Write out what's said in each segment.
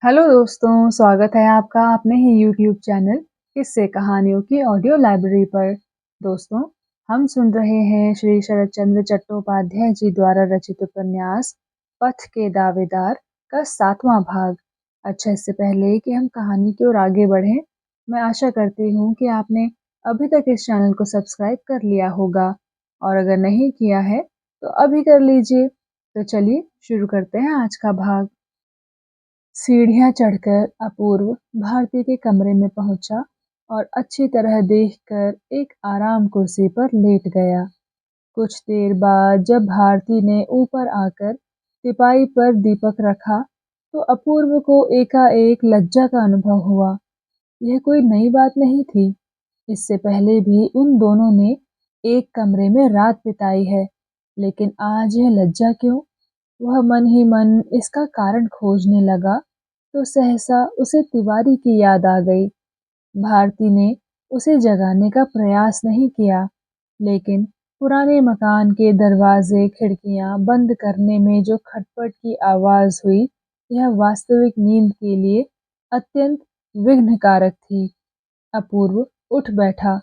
Hello दोस्तों, स्वागत है आपका अपने ही यूट्यूब चैनल किस्से कहानियों की ऑडियो लाइब्रेरी पर। दोस्तों, हम सुन रहे हैं श्री शरत चंद्र चट्टोपाध्याय जी द्वारा रचित उपन्यास पथ के दावेदार का 7वां भाग। अच्छा, इससे पहले कि हम कहानी की ओर आगे बढ़ें, मैं आशा करती हूँ कि आपने अभी तक इस चैनल को सब्सक्राइब कर लिया होगा और अगर नहीं किया है तो अभी कर लीजिए। तो चलिए शुरू करते हैं आज का भाग। सीढ़ियाँ चढ़कर अपूर्व भारती के कमरे में पहुंचा और अच्छी तरह देखकर एक आराम कुर्सी पर लेट गया। कुछ देर बाद जब भारती ने ऊपर आकर तिपाई पर दीपक रखा तो अपूर्व को एकाएक लज्जा का अनुभव हुआ। यह कोई नई बात नहीं थी। इससे पहले भी उन दोनों ने एक कमरे में रात बिताई है, लेकिन आज यह लज्जा क्यों? वह मन ही मन इसका कारण खोजने लगा तो सहसा उसे तिवारी की याद आ गई। भारती ने उसे जगाने का प्रयास नहीं किया, लेकिन पुराने मकान के दरवाजे खिड़कियां बंद करने में जो खटपट की आवाज हुई, यह वास्तविक नींद के लिए अत्यंत विघ्नकारक थी। अपूर्व उठ बैठा,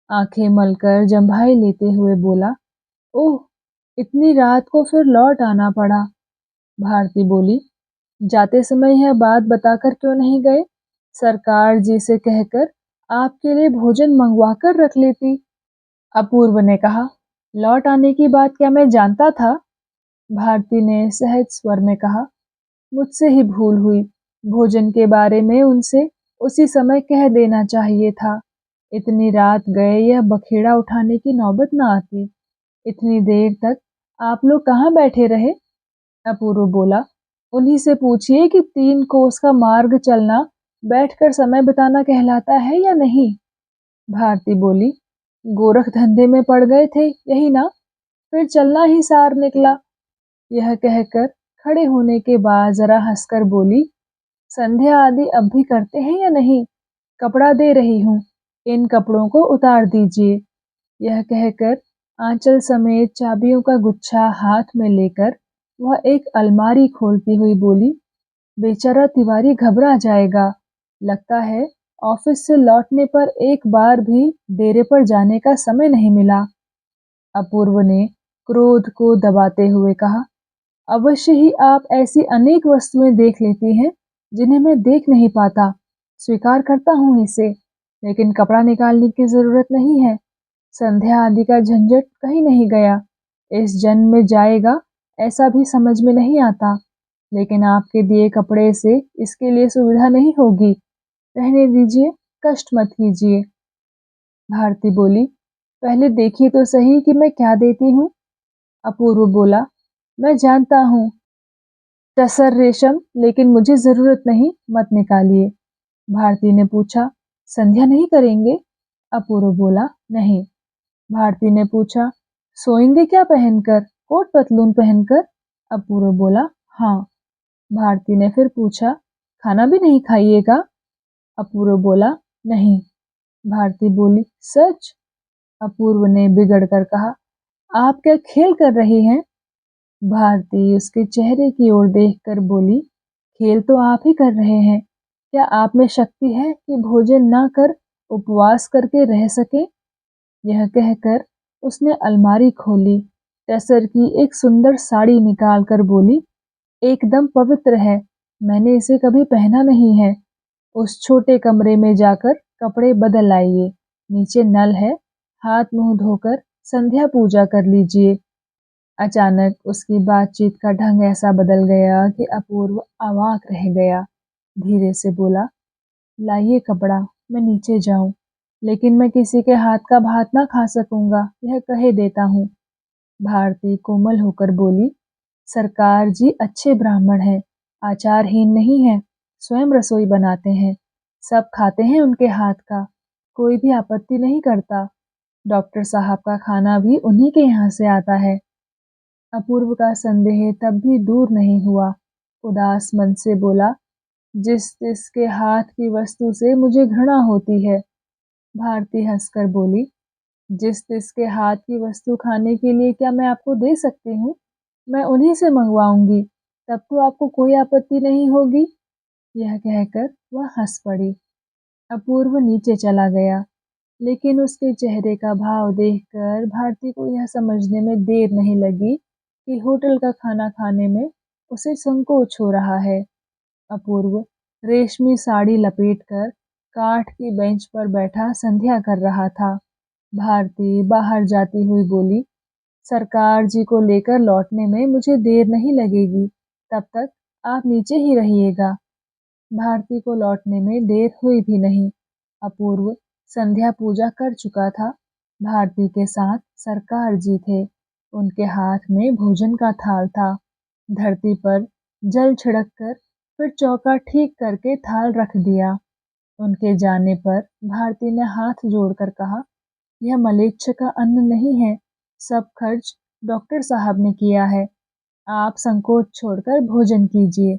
आंखें मलकर जम्भाई लेते हुए बोला, ओह, इतनी रात को फिर लौट आना पड़ा। भारती बोली, जाते समय यह बात बताकर क्यों नहीं गए? सरकार जी से कहकर आपके लिए भोजन मंगवा कर रख लेती। अपूर्व ने कहा, लौट आने की बात क्या मैं जानता था? भारती ने सहज स्वर में कहा, मुझसे ही भूल हुई। भोजन के बारे में उनसे उसी समय कह देना चाहिए था। इतनी रात गए यह बखेड़ा उठाने की नौबत न आती। इतनी देर तक आप लोग कहाँ बैठे रहे? अपूर्व बोला, उन्हीं से पूछिए कि 3 कोस का मार्ग चलना बैठकर समय बिताना कहलाता है या नहीं। भारती बोली, गोरख धंधे में पड़ गए थे यही ना, फिर चलना ही सार निकला। यह कहकर खड़े होने के बाद जरा हंसकर बोली, संध्या आदि अब भी करते हैं या नहीं? कपड़ा दे रही हूँ, इन कपड़ों को उतार दीजिए। यह कहकर आंचल समेत चाबियों का गुच्छा हाथ में लेकर वह एक अलमारी खोलती हुई बोली, बेचारा तिवारी घबरा जाएगा। लगता है ऑफिस से लौटने पर एक बार भी डेरे पर जाने का समय नहीं मिला। अपूर्व ने क्रोध को दबाते हुए कहा, अवश्य ही आप ऐसी अनेक वस्तुएं देख लेती हैं जिन्हें मैं देख नहीं पाता। स्वीकार करता हूँ इसे, लेकिन कपड़ा निकालने की जरूरत नहीं है। संध्या आदि का झंझट कहीं नहीं गया। इस जन्म में जाएगा ऐसा भी समझ में नहीं आता, लेकिन आपके दिए कपड़े से इसके लिए सुविधा नहीं होगी। रहने दीजिए, कष्ट मत कीजिए। भारती बोली, पहले देखिए तो सही कि मैं क्या देती हूँ। अपूर्व बोला, मैं जानता हूँ टसर रेशम, लेकिन मुझे जरूरत नहीं, मत निकालिए। भारती ने पूछा, संध्या नहीं करेंगे? अपूर्व बोला, नहीं। भारती ने पूछा, सोएंगे क्या पहनकर, कोट पतलून पहनकर? अपूर्व बोला, हाँ। भारती ने फिर पूछा, खाना भी नहीं खाइएगा? अपूर्व बोला, नहीं। भारती बोली, सच? अपूर्व ने बिगड़ कर कहा, आप क्या खेल कर रही हैं? भारती उसके चेहरे की ओर देखकर बोली, खेल तो आप ही कर रहे हैं। क्या आप में शक्ति है कि भोजन न कर उपवास करके रह सके? यह कहकर उसने अलमारी खोली, टसर की एक सुंदर साड़ी निकाल कर बोली, एकदम पवित्र है, मैंने इसे कभी पहना नहीं है। उस छोटे कमरे में जाकर कपड़े बदल आइए, नीचे नल है, हाथ मुंह धोकर संध्या पूजा कर लीजिए। अचानक उसकी बातचीत का ढंग ऐसा बदल गया कि अपूर्व अवाक रह गया। धीरे से बोला, लाइए कपड़ा, मैं नीचे जाऊं, लेकिन मैं किसी के हाथ का भात ना खा सकूंगा, यह कहे देता हूँ। भारती कोमल होकर बोली, सरकार जी अच्छे ब्राह्मण हैं, आचारहीन नहीं है, स्वयं रसोई बनाते हैं, सब खाते हैं उनके हाथ का, कोई भी आपत्ति नहीं करता। डॉक्टर साहब का खाना भी उन्हीं के यहाँ से आता है। अपूर्व का संदेह तब भी दूर नहीं हुआ। उदास मन से बोला, जिस जिसके हाथ की वस्तु से मुझे घृणा होती है। भारती हंसकर बोली, जिस जिसके हाथ की वस्तु खाने के लिए क्या मैं आपको दे सकती हूँ? मैं उन्हीं से मंगवाऊंगी, तब तो आपको कोई आपत्ति नहीं होगी। यह कहकर वह हंस पड़ी। अपूर्व नीचे चला गया, लेकिन उसके चेहरे का भाव देखकर भारती को यह समझने में देर नहीं लगी कि होटल का खाना खाने में उसे संकोच हो रहा है। अपूर्व रेशमी साड़ी लपेटकर काठ की बेंच पर बैठा संध्या कर रहा था। भारती बाहर जाती हुई बोली, सरकार जी को लेकर लौटने में मुझे देर नहीं लगेगी, तब तक आप नीचे ही रहिएगा। भारती को लौटने में देर हुई भी नहीं। अपूर्व संध्या पूजा कर चुका था। भारती के साथ सरकार जी थे। उनके हाथ में भोजन का थाल था। धरती पर जल छिड़क कर फिर चौका ठीक करके थाल रख दिया। उनके जाने पर भारती ने हाथ जोड़कर कहा, यह मलेच्छ का अन्न नहीं है, सब खर्च डॉक्टर साहब ने किया है। आप संकोच छोड़कर भोजन कीजिए।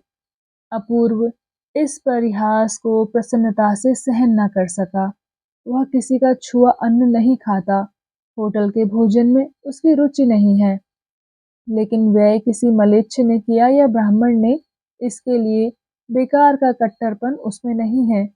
अपूर्व इस परिहास को प्रसन्नता से सहन न कर सका। वह किसी का छुआ अन्न नहीं खाता। होटल के भोजन में उसकी रुचि नहीं है, लेकिन व्यय किसी मलेच्छ ने किया या ब्राह्मण ने, इसके लिए बेकार का कट्टरपन उसमें नहीं है।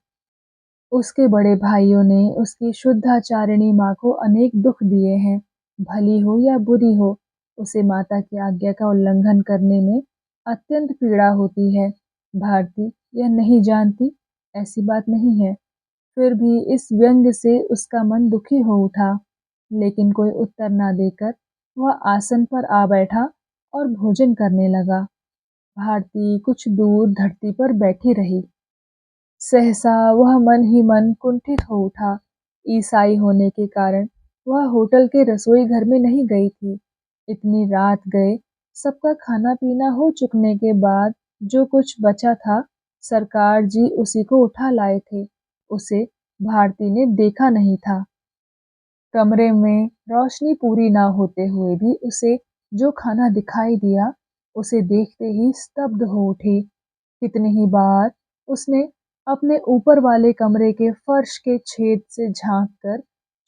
उसके बड़े भाइयों ने उसकी शुद्धाचारिणी माँ को अनेक दुख दिए हैं। भली हो या बुरी हो, उसे माता की आज्ञा का उल्लंघन करने में अत्यंत पीड़ा होती है। भारती यह नहीं जानती, ऐसी बात नहीं है। फिर भी इस व्यंग से उसका मन दुखी हो उठा, लेकिन कोई उत्तर न देकर वह आसन पर आ बैठा और भोजन करने लगा। भारती कुछ दूर धरती पर बैठी रही। सहसा वह मन ही मन कुंठित हो उठा। ईसाई होने के कारण वह होटल के रसोई घर में नहीं गई थी। इतनी रात गए, सबका खाना पीना हो चुकने के बाद जो कुछ बचा था, सरकार जी उसी को उठा लाए थे। उसे भारती ने देखा नहीं था। कमरे में रोशनी पूरी ना होते हुए भी उसे जो खाना दिखाई दिया, उसे देखते ही स्तब्ध हो उठी। कितनी ही बार उसने अपने ऊपर वाले कमरे के फर्श के छेद से झांककर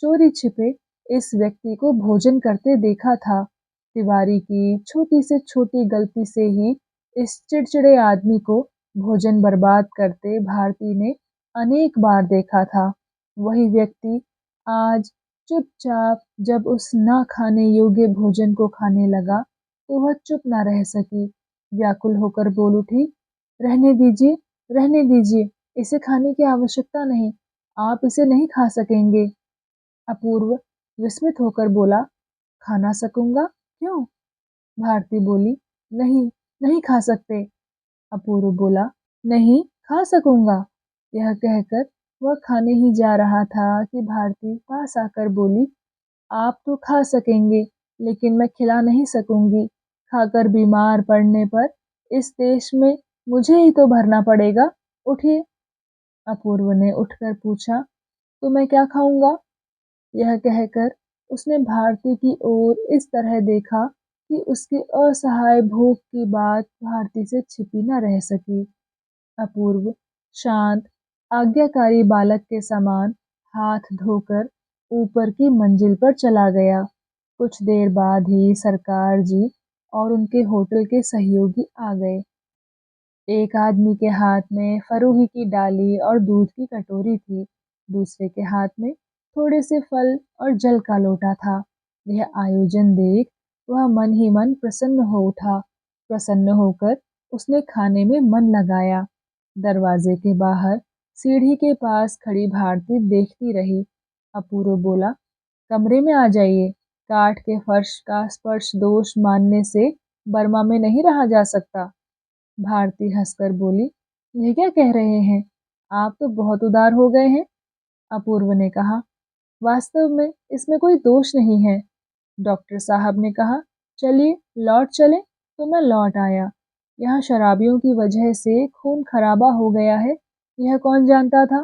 चोरी छिपे इस व्यक्ति को भोजन करते देखा था। तिवारी की छोटी से छोटी गलती से ही इस चिड़चिड़े आदमी को भोजन बर्बाद करते भारती ने अनेक बार देखा था। वही व्यक्ति आज चुपचाप जब उस ना खाने योग्य भोजन को खाने लगा, तो वह चुप न रह सकी। व्याकुल होकर बोल उठी, रहने दीजिए, रहने दीजिए, इसे खाने की आवश्यकता नहीं, आप इसे नहीं खा सकेंगे। अपूर्व विस्मित होकर बोला, खा ना सकूंगा, क्यों? भारती बोली, नहीं, नहीं खा सकते। अपूर्व बोला, नहीं, खा सकूंगा। यह कहकर वह खाने ही जा रहा था कि भारती पास आकर बोली, आप तो खा सकेंगे, लेकिन मैं खिला नहीं सकूंगी। खाकर बीमार पड़ने पर इस देश में मुझे ही तो भरना पड़ेगा। उठिए। अपूर्व ने उठकर पूछा, तो मैं क्या खाऊंगा? यह कहकर उसने भारती की ओर इस तरह देखा कि उसकी असहाय भूख की बात भारती से छिपी न रह सकी। अपूर्व शांत आज्ञाकारी बालक के समान हाथ धोकर ऊपर की मंजिल पर चला गया। कुछ देर बाद ही सरकार जी और उनके होटल के सहयोगी आ गए। एक आदमी के हाथ में फरूही की डाली और दूध की कटोरी थी, दूसरे के हाथ में थोड़े से फल और जल का लोटा था। यह आयोजन देख वह मन ही मन प्रसन्न हो उठा। प्रसन्न होकर उसने खाने में मन लगाया। दरवाजे के बाहर सीढ़ी के पास खड़ी भारती देखती रही। अपूर्व बोला, कमरे में आ जाइए, काठ के फर्श का स्पर्श दोष मानने से बर्मा में नहीं रहा जा सकता। भारती हंसकर बोली, यह क्या कह रहे हैं? आप तो बहुत उदार हो गए हैं। अपूर्व ने कहा, वास्तव में इसमें कोई दोष नहीं है। डॉक्टर साहब ने कहा, चलिए लौट चले, तो मैं लौट आया। यहाँ शराबियों की वजह से खून खराबा हो गया है, यह कौन जानता था?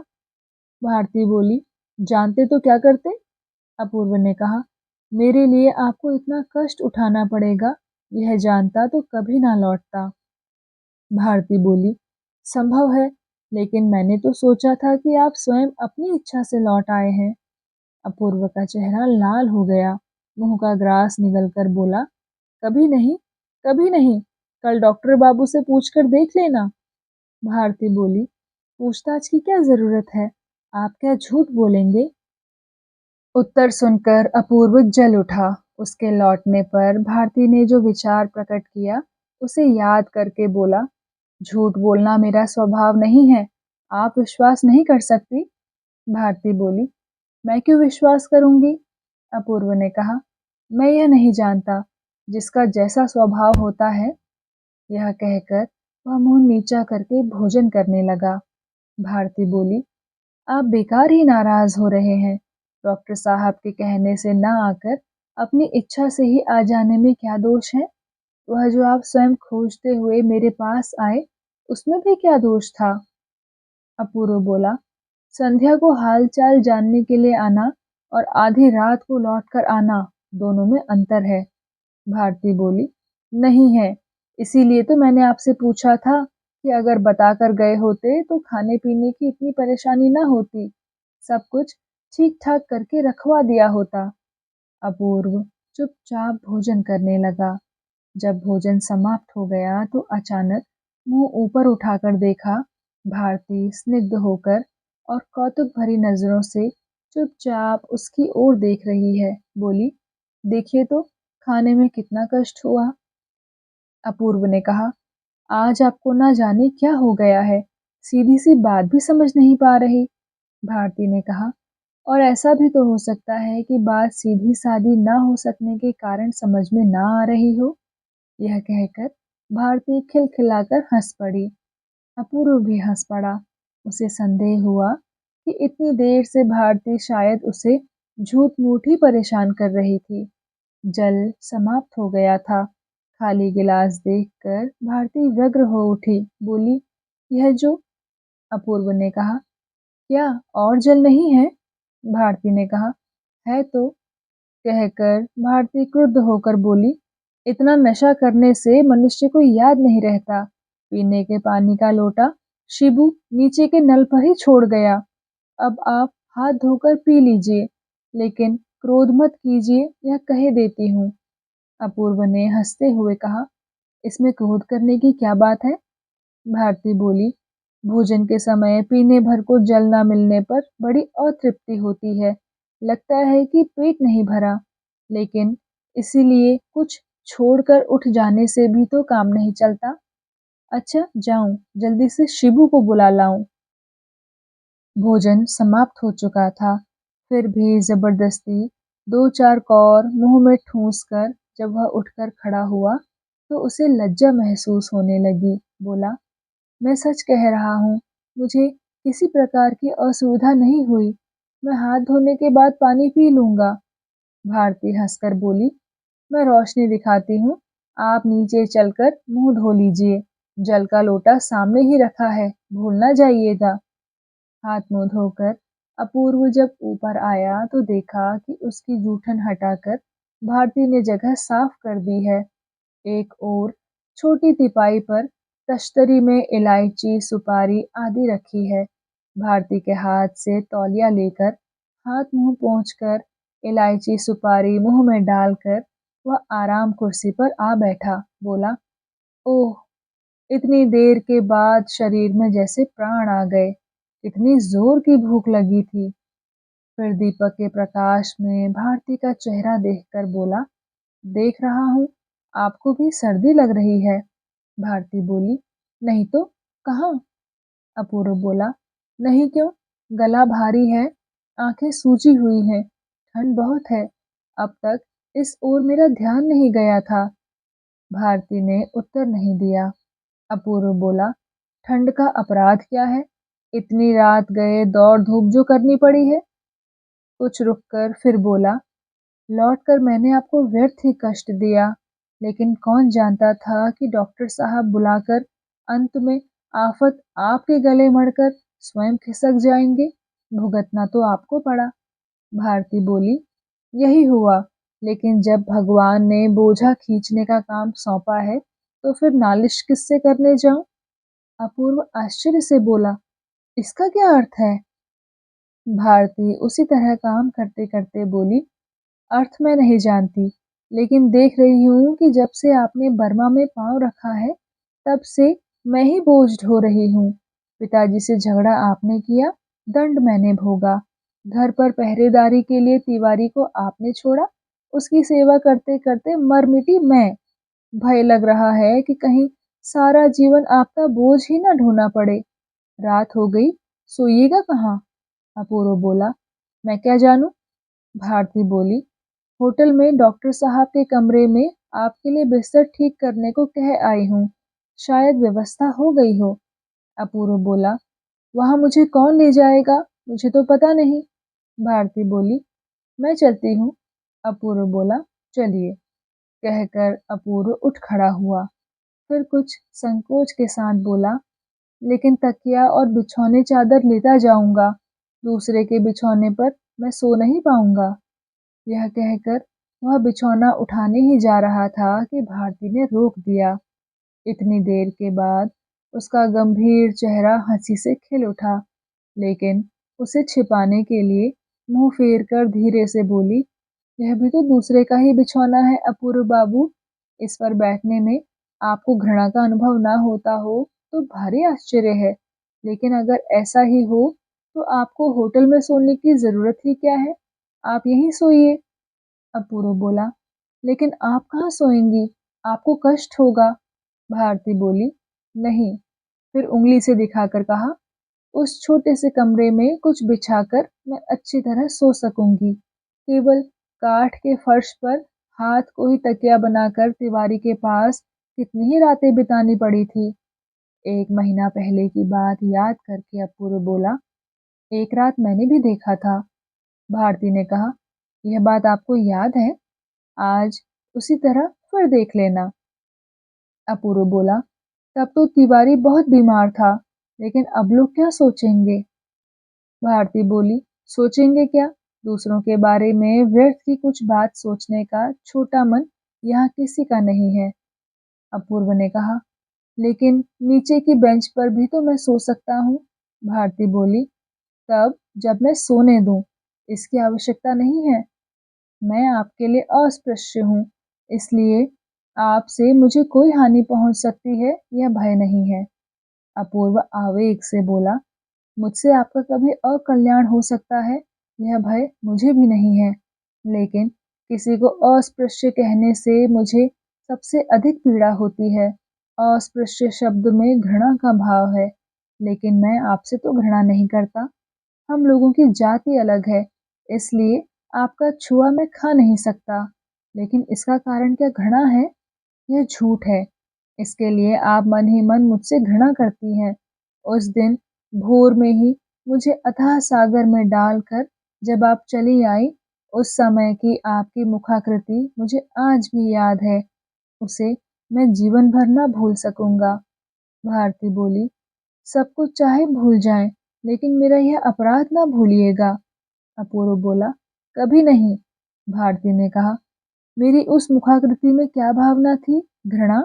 भारती बोली, जानते तो क्या करते? अपूर्व ने कहा, मेरे लिए आपको इतना कष्ट उठाना पड़ेगा, यह जानता तो कभी ना लौटता। भारती बोली, संभव है, लेकिन मैंने तो सोचा था कि आप स्वयं अपनी इच्छा से लौट आए हैं। अपूर्व का चेहरा लाल हो गया, मुंह का ग्रास निगलकर बोला, कभी नहीं, कभी नहीं, कल डॉक्टर बाबू से पूछकर देख लेना। भारती बोली, पूछताछ की क्या जरूरत है? आप क्या झूठ बोलेंगे? उत्तर सुनकर अपूर्व जल उठा। उसके लौटने पर भारती ने जो विचार प्रकट किया उसे याद करके बोला, झूठ बोलना मेरा स्वभाव नहीं है। आप विश्वास नहीं कर सकती? भारती बोली, मैं क्यों विश्वास करूंगी? अपूर्व ने कहा, मैं यह नहीं जानता, जिसका जैसा स्वभाव होता है। यह कहकर वह मुंह नीचा करके भोजन करने लगा। भारती बोली, आप बेकार ही नाराज हो रहे हैं। डॉक्टर साहब के कहने से न आकर अपनी इच्छा से ही आ जाने में क्या दोष है? वह जो आप स्वयं खोजते हुए मेरे पास आए, उसमें भी क्या दोष था? अपूर्व बोला, संध्या को हालचाल जानने के लिए आना और आधी रात को लौटकर आना, दोनों में अंतर है। भारती बोली, नहीं है, इसीलिए तो मैंने आपसे पूछा था कि अगर बताकर गए होते तो खाने पीने की इतनी परेशानी न होती, सब कुछ ठीक ठाक करके रखवा दिया होता। अपूर्व चुपचाप भोजन करने लगा। जब भोजन समाप्त हो गया तो अचानक मुंह ऊपर उठाकर देखा, भारती स्निग्ध होकर और कौतुक भरी नजरों से चुपचाप उसकी ओर देख रही है। बोली, देखिए तो खाने में कितना कष्ट हुआ। अपूर्व ने कहा, आज आपको ना जाने क्या हो गया है, सीधी सी बात भी समझ नहीं पा रही। भारती ने कहा, और ऐसा भी तो हो सकता है कि बात सीधी सादी ना हो सकने के कारण समझ में ना आ रही हो। यह कहकर भारती खिलखिलाकर हंस पड़ी। अपूर्व भी हंस पड़ा। उसे संदेह हुआ कि इतनी देर से भारती शायद उसे झूठ मूठ ही परेशान कर रही थी। जल समाप्त हो गया था। खाली गिलास देखकर भारती व्यग्र हो उठी। बोली, यह जो? अपूर्व ने कहा, क्या और जल नहीं है? भारती ने कहा, है तो। कहकर भारती क्रुद्ध होकर बोली, इतना नशा करने से मनुष्य को याद नहीं रहता। पीने के पानी का लोटा शिबू नीचे के नल पर ही छोड़ गया। अब आप हाथ धोकर पी लीजिए, लेकिन क्रोध मत कीजिए, यह कह देती हूँ। अपूर्व ने हंसते हुए कहा, इसमें क्रोध करने की क्या बात है? भारती बोली, भोजन के समय पीने भर को जल न मिलने पर बड़ी अतृप्ति होती है। लगता है कि पेट नहीं भरा, लेकिन इसीलिए कुछ छोड़कर उठ जाने से भी तो काम नहीं चलता। अच्छा, जाऊं जल्दी से शिबू को बुला लाऊं। भोजन समाप्त हो चुका था, फिर भी जबरदस्ती दो चार कौर मुंह में ठूंस कर जब वह उठकर खड़ा हुआ तो उसे लज्जा महसूस होने लगी। बोला, मैं सच कह रहा हूँ, मुझे किसी प्रकार की असुविधा नहीं हुई। मैं हाथ धोने के बाद पानी पी लूंगा। भारती हंसकर बोली, मैं रोशनी दिखाती हूँ, आप नीचे चलकर मुंह धो लीजिए। जल का लोटा सामने ही रखा है, भूल ना जाइएगा। हाथ मुंह धोकर अपूर्व जब ऊपर आया तो देखा कि उसकी जूठन हटाकर भारती ने जगह साफ कर दी है। एक और छोटी तिपाई पर तश्तरी में इलायची, सुपारी आदि रखी है। भारती के हाथ से तौलिया लेकर हाथ मुंह पोंछकर इलायची सुपारी मुंह में डालकर वह आराम कुर्सी पर आ बैठा। बोला, ओह, इतनी देर के बाद शरीर में जैसे प्राण आ गए। इतनी जोर की भूख लगी थी। फिर दीपक के प्रकाश में भारती का चेहरा देखकर बोला, देख रहा हूँ आपको भी सर्दी लग रही है। भारती बोली, नहीं तो, कहाँ? अपूर्व बोला, नहीं क्यों, गला भारी है, आंखें सूजी हुई हैं, ठंड बहुत है। अब तक इस ओर मेरा ध्यान नहीं गया था। भारती ने उत्तर नहीं दिया। अपूर्व बोला, ठंड का अपराध क्या है? इतनी रात गए दौड़ धूप जो करनी पड़ी है। कुछ रुककर फिर बोला, लौटकर मैंने आपको व्यर्थ ही कष्ट दिया, लेकिन कौन जानता था कि डॉक्टर साहब बुलाकर अंत में आफत आपके गले मड़कर स्वयं खिसक जाएंगे। भुगतना तो आपको पड़ा। भारती बोली, यही हुआ, लेकिन जब भगवान ने बोझा खींचने का काम सौंपा है तो फिर नालिश किससे करने जाऊं? अपूर्व आश्चर्य से बोला, इसका क्या अर्थ है? भारती उसी तरह काम करते करते बोली, अर्थ मैं नहीं जानती, लेकिन देख रही हूँ कि जब से आपने बर्मा में पाँव रखा है, तब से मैं ही बोझ ढो रही हूँ। पिताजी से झगड़ा आपने किया, दंड मैंने भोगा। घर पर पहरेदारी के लिए तिवारी को आपने छोड़ा, उसकी सेवा करते करते मर मिटी मैं। भय लग रहा है कि कहीं सारा जीवन आपका बोझ ही न ढोना पड़े। रात हो गई, सोइएगा कहाँ? अपूर्व बोला, मैं क्या जानूं? भारती बोली, होटल में डॉक्टर साहब के कमरे में आपके लिए बिस्तर ठीक करने को कह आई हूँ। शायद व्यवस्था हो गई हो। अपूर्व बोला, वहाँ मुझे कौन ले जाएगा? मुझे तो पता नहीं। भारती बोली, मैं चलती हूँ। अपूर्व बोला, चलिए। कहकर अपूर्व उठ खड़ा हुआ। फिर कुछ संकोच के साथ बोला, लेकिन तकिया और बिछौने चादर लेता जाऊंगा। दूसरे के बिछौने पर मैं सो नहीं पाऊंगा। यह कहकर वह बिछौना उठाने ही जा रहा था कि भारती ने रोक दिया। इतनी देर के बाद उसका गंभीर चेहरा हंसी से खिल उठा, लेकिन उसे छिपाने के लिए मुंह फेर कर धीरे से बोली, यह भी तो दूसरे का ही बिछौना है अपूर्व बाबू। इस पर बैठने में आपको घृणा का अनुभव ना होता हो तो भारी आश्चर्य है, लेकिन अगर ऐसा ही हो तो आपको होटल में सोने की जरूरत ही क्या है? आप यहीं सोइए। अपूर्व बोला, लेकिन आप कहाँ सोएंगी? आपको कष्ट होगा। भारती बोली, नहीं। फिर उंगली से दिखाकर कहा, उस छोटे से कमरे में कुछ बिछाकर मैं अच्छी तरह सो सकूंगी। केवल काठ के फर्श पर हाथ को ही तकिया बनाकर तिवारी के पास कितनी ही रातें बितानी पड़ी थी। 1 महीना पहले की बात याद करके अपूर्व बोला, एक रात मैंने भी देखा था। भारती ने कहा, यह बात आपको याद है? आज उसी तरह फिर देख लेना। अपूर्व बोला, तब तो तिवारी बहुत बीमार था, लेकिन अब लोग क्या सोचेंगे? भारती बोली, सोचेंगे क्या? दूसरों के बारे में व्यर्थ की कुछ बात सोचने का छोटा मन यहाँ किसी का नहीं है। अपूर्व ने कहा, लेकिन नीचे की बेंच पर भी तो मैं सो सकता हूँ। भारती बोली, तब जब मैं सोने दूं, इसकी आवश्यकता नहीं है। मैं आपके लिए अस्पृश्य हूँ, इसलिए आपसे मुझे कोई हानि पहुंच सकती है, यह भय नहीं है। अपूर्व आवेग से बोला, मुझसे आपका कभी अकल्याण हो सकता है, यह भय मुझे भी नहीं है। लेकिन किसी को अस्पृश्य कहने से मुझे सबसे अधिक पीड़ा होती है। अस्पृश्य शब्द में घृणा का भाव है, लेकिन मैं आपसे तो घृणा नहीं करता। हम लोगों की जाति अलग है, इसलिए आपका छुआ मैं खा नहीं सकता। लेकिन इसका कारण क्या घृणा है? यह झूठ है। इसके लिए आप मन ही मन मुझसे घृणा करती हैं। उस दिन भोर में ही मुझे अथाह सागर में डालकर जब आप चली आई, उस समय की आपकी मुखाकृति मुझे आज भी याद है। उसे मैं जीवन भर ना भूल सकूंगा। भारती बोली, सब कुछ चाहे भूल जाएं, लेकिन मेरा यह अपराध ना भूलिएगा। अपूर्व बोला, कभी नहीं। भारती ने कहा, मेरी उस मुखाकृति में क्या भावना थी? घृणा?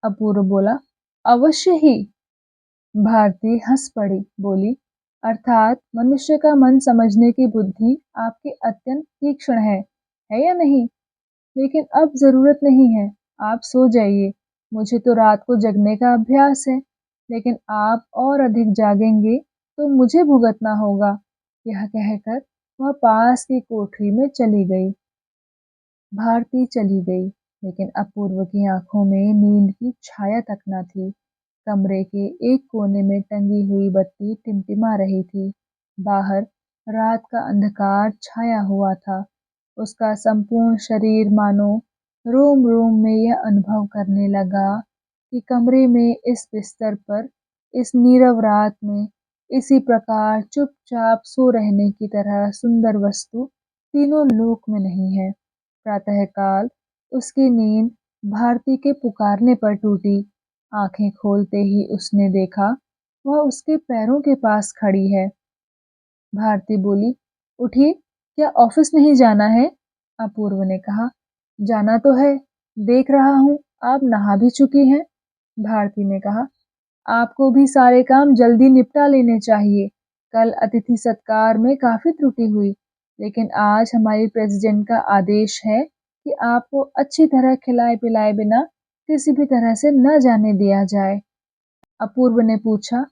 अपूर्व बोला, अवश्य ही। भारती हंस पड़ी, बोली, अर्थात मनुष्य का मन समझने की बुद्धि आपकी अत्यंत तीक्ष्ण है या नहीं? लेकिन अब जरूरत नहीं है, आप सो जाइए। मुझे तो रात को जगने का अभ्यास है, लेकिन आप और अधिक जागेंगे तो मुझे भुगतना होगा। यह कहकर वह पास की कोठरी में चली गई। भारती चली गई, लेकिन अपूर्व की आंखों में नींद की छाया तक न थी। कमरे के एक कोने में टंगी हुई बत्ती टिमटिमा रही थी। बाहर रात का अंधकार छाया हुआ था। उसका संपूर्ण शरीर मानो रोम रोम में यह अनुभव करने लगा कि कमरे में इस बिस्तर पर इस नीरव रात में इसी प्रकार चुपचाप सो रहने की तरह सुंदर वस्तु तीनों लोक में नहीं है। प्रातःकाल उसकी नींद भारती के पुकारने पर टूटी। आंखें खोलते ही उसने देखा वह उसके पैरों के पास खड़ी है। भारती बोली, उठिए, क्या ऑफिस नहीं जाना है? अपूर्व ने कहा, जाना तो है, देख रहा हूँ आप नहा भी चुकी हैं। भारती ने कहा, आपको भी सारे काम जल्दी निपटा लेने चाहिए। कल अतिथि सत्कार में काफी त्रुटि हुई, लेकिन आज हमारी प्रेसिडेंट का आदेश है कि आपको अच्छी तरह खिलाए पिलाए बिना किसी भी तरह से न जाने दिया जाए। अपूर्व ने पूछा,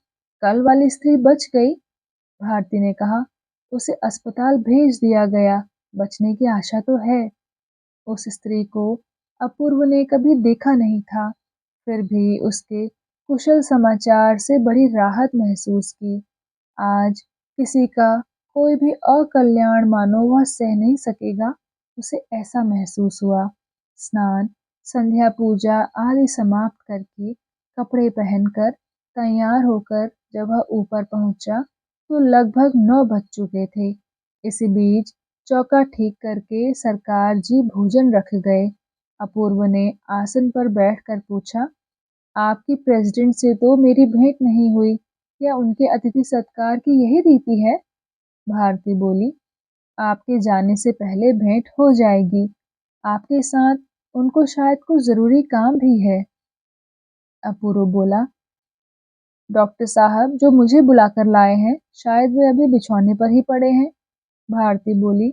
कल वाली स्त्री बच गई? भारती ने कहा, उसे अस्पताल भेज दिया गया, बचने की आशा तो है। उस स्त्री को अपूर्व ने कभी देखा नहीं था, फिर भी उसके कुशल समाचार से बड़ी राहत महसूस की। आज किसी का कोई भी अकल्याण मानो वह सह नहीं सकेगा, उसे ऐसा महसूस हुआ। स्नान, संध्या पूजा आदि समाप्त करके कपड़े पहनकर तैयार होकर जब वह ऊपर पहुंचा तो लगभग 9 बज चुके थे। इसी बीच चौका ठीक करके सरकार जी भोजन रख गए। अपूर्व ने आसन पर बैठकर पूछा, आपकी प्रेसिडेंट से तो मेरी भेंट नहीं हुई, क्या उनके अतिथि सत्कार की यही रीति है? भारती बोली, आपके जाने से पहले भेंट हो जाएगी। आपके साथ उनको शायद कुछ जरूरी काम भी है। अपूर्व बोला, डॉक्टर साहब जो मुझे बुलाकर लाए हैं, शायद वे अभी बिछौने पर ही पड़े हैं। भारती बोली,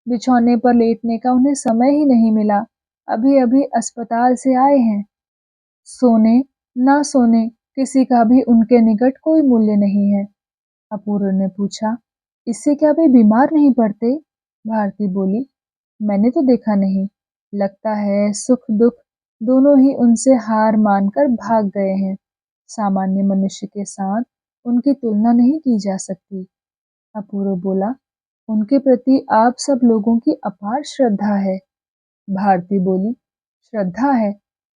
बिछौने पर लेटने का उन्हें समय ही नहीं मिला, अभी अभी अस्पताल से आए हैं। सोने ना सोने किसी का भी उनके निकट कोई मूल्य नहीं है। अपूर्व ने पूछा, इससे क्या वे बीमार नहीं पड़ते? भारती बोली, मैंने तो देखा नहीं, लगता है सुख दुख दोनों ही उनसे हार मानकर भाग गए हैं। सामान्य मनुष्य के साथ उनकी तुलना नहीं की जा सकती। अपूर्व बोला, उनके प्रति आप सब लोगों की अपार श्रद्धा है। भारती बोली, श्रद्धा है,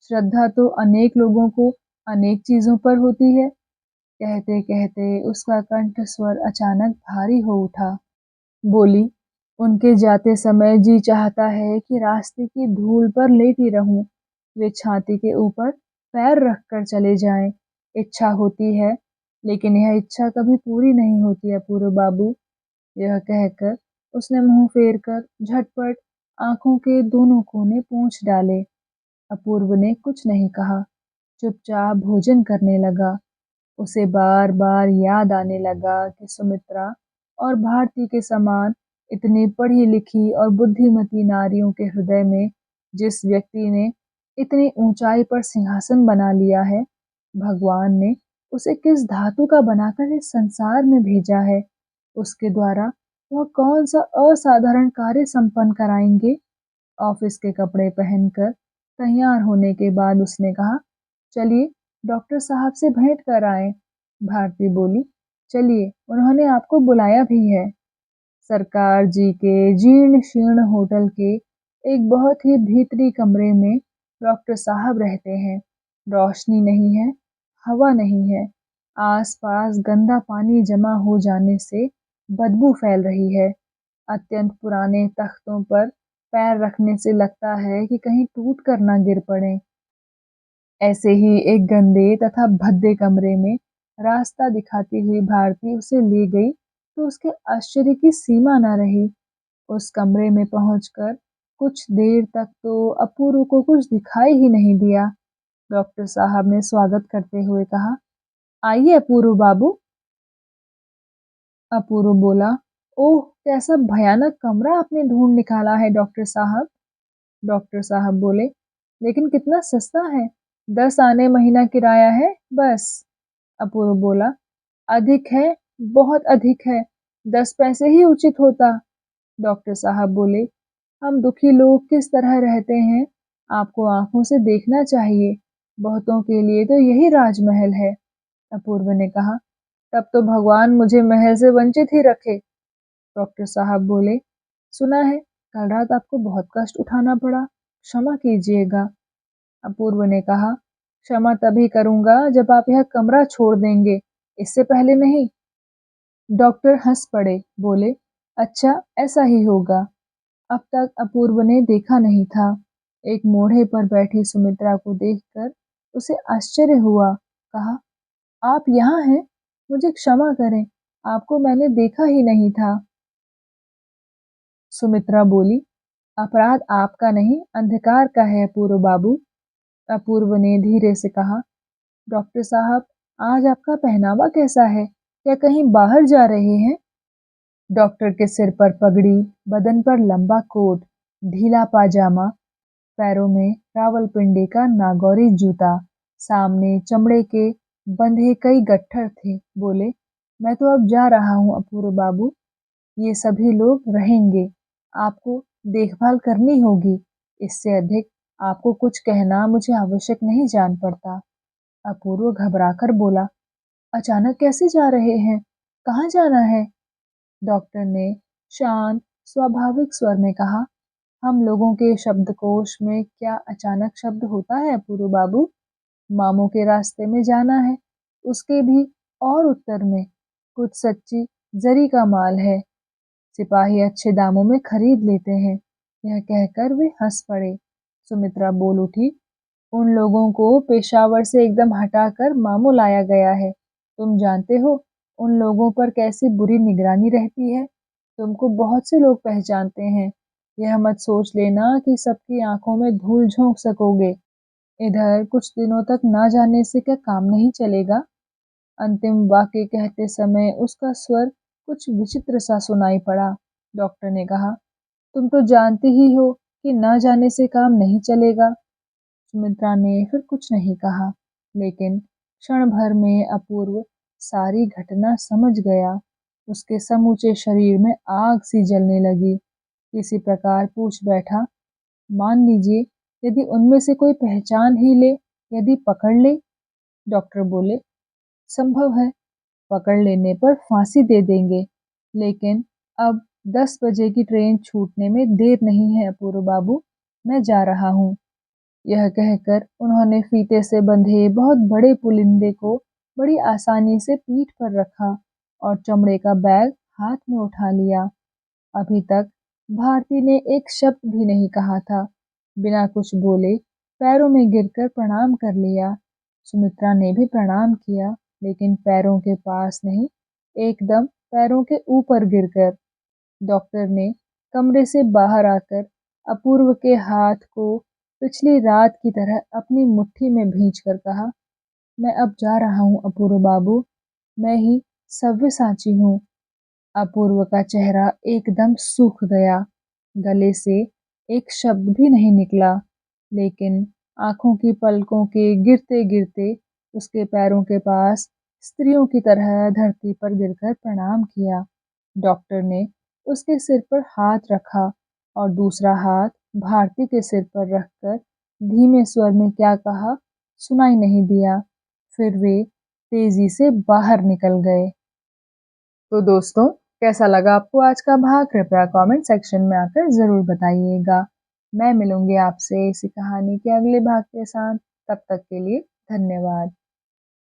श्रद्धा तो अनेक लोगों को अनेक चीजों पर होती है। कहते कहते उसका कंठ स्वर अचानक भारी हो उठा। बोली, उनके जाते समय जी चाहता है कि रास्ते की धूल पर लेटी रहूं, वे छाती के ऊपर पैर रखकर चले जाएं। इच्छा होती है, लेकिन यह इच्छा कभी पूरी नहीं होती अपूर्व बाबू। यह कहकर उसने मुंह फेर कर झटपट आंखों के दोनों कोने पोंछ डाले। अपूर्व ने कुछ नहीं कहा, चुपचाप भोजन करने लगा। उसे बार बार याद आने लगा कि सुमित्रा और भारती के समान इतनी पढ़ी लिखी और बुद्धिमती नारियों के हृदय में जिस व्यक्ति ने इतनी ऊंचाई पर सिंहासन बना लिया है, भगवान ने उसे किस धातु का बनाकर इस संसार में भेजा है, उसके द्वारा वह कौन सा असाधारण कार्य संपन्न कराएंगे। ऑफिस के कपड़े पहनकर तैयार होने के बाद उसने कहा, चलिए डॉक्टर साहब से भेंट कर आए। भारती बोली, चलिए, उन्होंने आपको बुलाया भी है। सरकार जी के जीर्ण शीर्ण होटल के एक बहुत ही भीतरी कमरे में डॉक्टर साहब रहते हैं। रोशनी नहीं है, हवा नहीं है, आसपास गंदा पानी जमा हो जाने से बदबू फैल रही है। अत्यंत पुराने तख्तों पर पैर रखने से लगता है कि कहीं टूट कर ना गिर पड़े। ऐसे ही एक गंदे तथा भद्दे कमरे में रास्ता दिखाती हुई भारती उसे ले गई तो उसके आश्चर्य की सीमा न रही। उस कमरे में पहुंचकर कुछ देर तक तो अपूर्व को कुछ दिखाई ही नहीं दिया। डॉक्टर साहब ने स्वागत करते हुए कहा, आइए अपूर्व बाबू। अपूर्व बोला, ओह कैसा भयानक कमरा आपने ढूंढ निकाला है डॉक्टर साहब। डॉक्टर साहब बोले, लेकिन कितना सस्ता है, 10 आने महीना किराया है बस। अपूर्व बोला, अधिक है, बहुत अधिक है, 10 पैसे ही उचित होता। डॉक्टर साहब बोले, हम दुखी लोग किस तरह रहते हैं, आपको आंखों से देखना चाहिए, बहुतों के लिए तो यही राजमहल है। अपूर्व ने कहा, तब तो भगवान मुझे महल से वंचित ही रखे। डॉक्टर साहब बोले, सुना है कल रात आपको बहुत कष्ट उठाना पड़ा, क्षमा कीजिएगा। अपूर्व ने कहा, क्षमा तभी करूंगा जब आप यह कमरा छोड़ देंगे, इससे पहले नहीं। डॉक्टर हंस पड़े, बोले, अच्छा ऐसा ही होगा। अब तक अपूर्व ने देखा नहीं था। एक मोढ़े पर बैठी सुमित्रा को देखकर उसे आश्चर्य हुआ। कहा, आप यहाँ हैं, मुझे क्षमा करें, आपको मैंने देखा ही नहीं था। सुमित्रा बोली, अपराध आपका नहीं, अंधकार का है अपूर्व बाबू। अपूर्व ने धीरे से कहा, डॉक्टर साहब आज आपका पहनावा कैसा है, क्या कहीं बाहर जा रहे हैं? डॉक्टर के सिर पर पगड़ी, बदन पर लंबा कोट, ढीला पाजामा, पैरों में रावलपिंडी का नागौरी जूता, सामने चमड़े के बंधे कई गट्ठर थे। बोले, मैं तो अब जा रहा हूँ अपूर्व बाबू, ये सभी लोग रहेंगे, आपको देखभाल करनी होगी। इससे अधिक आपको कुछ कहना मुझे आवश्यक नहीं जान पड़ता। अपूर्व घबराकर बोला, अचानक कैसे जा रहे हैं? कहाँ जाना है? डॉक्टर ने शांत, स्वाभाविक स्वर में कहा, हम लोगों के शब्दकोश में क्या अचानक शब्द होता है अपूर्व बाबू? मामू के रास्ते में जाना है, उसके भी और उत्तर में कुछ सच्ची जरी का माल है, सिपाही अच्छे दामों में खरीद लेते हैं। यह कहकर वे हंस पड़े। सुमित्रा बोल उठी, उन लोगों को पेशावर से एकदम हटाकर मामू लाया गया है। तुम जानते हो उन लोगों पर कैसी बुरी निगरानी रहती है। तुमको बहुत से लोग पहचानते हैं। यह मत सोच लेना कि सबकी आंखों में धूल झोंक सकोगे। इधर कुछ दिनों तक ना जाने से क्या काम नहीं चलेगा? अंतिम वाक्य कहते समय उसका स्वर कुछ विचित्र सा सुनाई पड़ा। डॉक्टर ने कहा, तुम तो जानती ही हो कि न जाने से काम नहीं चलेगा। सुमित्रा ने फिर कुछ नहीं कहा, लेकिन क्षण भर में अपूर्व सारी घटना समझ गया। उसके समूचे शरीर में आग सी जलने लगी। किसी प्रकार पूछ बैठा, मान लीजिए यदि उनमें से कोई पहचान ही ले, यदि पकड़ ले? डॉक्टर बोले, संभव है, पकड़ लेने पर फांसी दे देंगे, लेकिन अब 10 बजे की ट्रेन छूटने में देर नहीं है अपूर्व बाबू, मैं जा रहा हूँ। यह कहकर उन्होंने फीते से बंधे बहुत बड़े पुलिंदे को बड़ी आसानी से पीठ पर रखा और चमड़े का बैग हाथ में उठा लिया। अभी तक भारती ने एक शब्द भी नहीं कहा था। बिना कुछ बोले पैरों में गिरकर प्रणाम कर लिया। सुमित्रा ने भी प्रणाम किया, लेकिन पैरों के पास नहीं, एकदम पैरों के ऊपर गिरकर। डॉक्टर ने कमरे से बाहर आकर अपूर्व के हाथ को पिछली रात की तरह अपनी मुट्ठी में भींचकर कहा, मैं अब जा रहा हूँ अपूर्व बाबू, मैं ही सव्यसाची हूँ। अपूर्व का चेहरा एकदम सूख गया। गले से एक शब्द भी नहीं निकला, लेकिन आंखों की पलकों के गिरते गिरते उसके पैरों के पास स्त्रियों की तरह धरती पर गिरकर प्रणाम किया। डॉक्टर ने उसके सिर पर हाथ रखा और दूसरा हाथ भारती के सिर पर रखकर धीमे स्वर में क्या कहा सुनाई नहीं दिया। फिर वे तेजी से बाहर निकल गए। तो दोस्तों, कैसा लगा आपको आज का भाग? कृपया कमेंट सेक्शन में आकर ज़रूर बताइएगा। मैं मिलूंगी आपसे इसी कहानी के अगले भाग के साथ। तब तक के लिए धन्यवाद।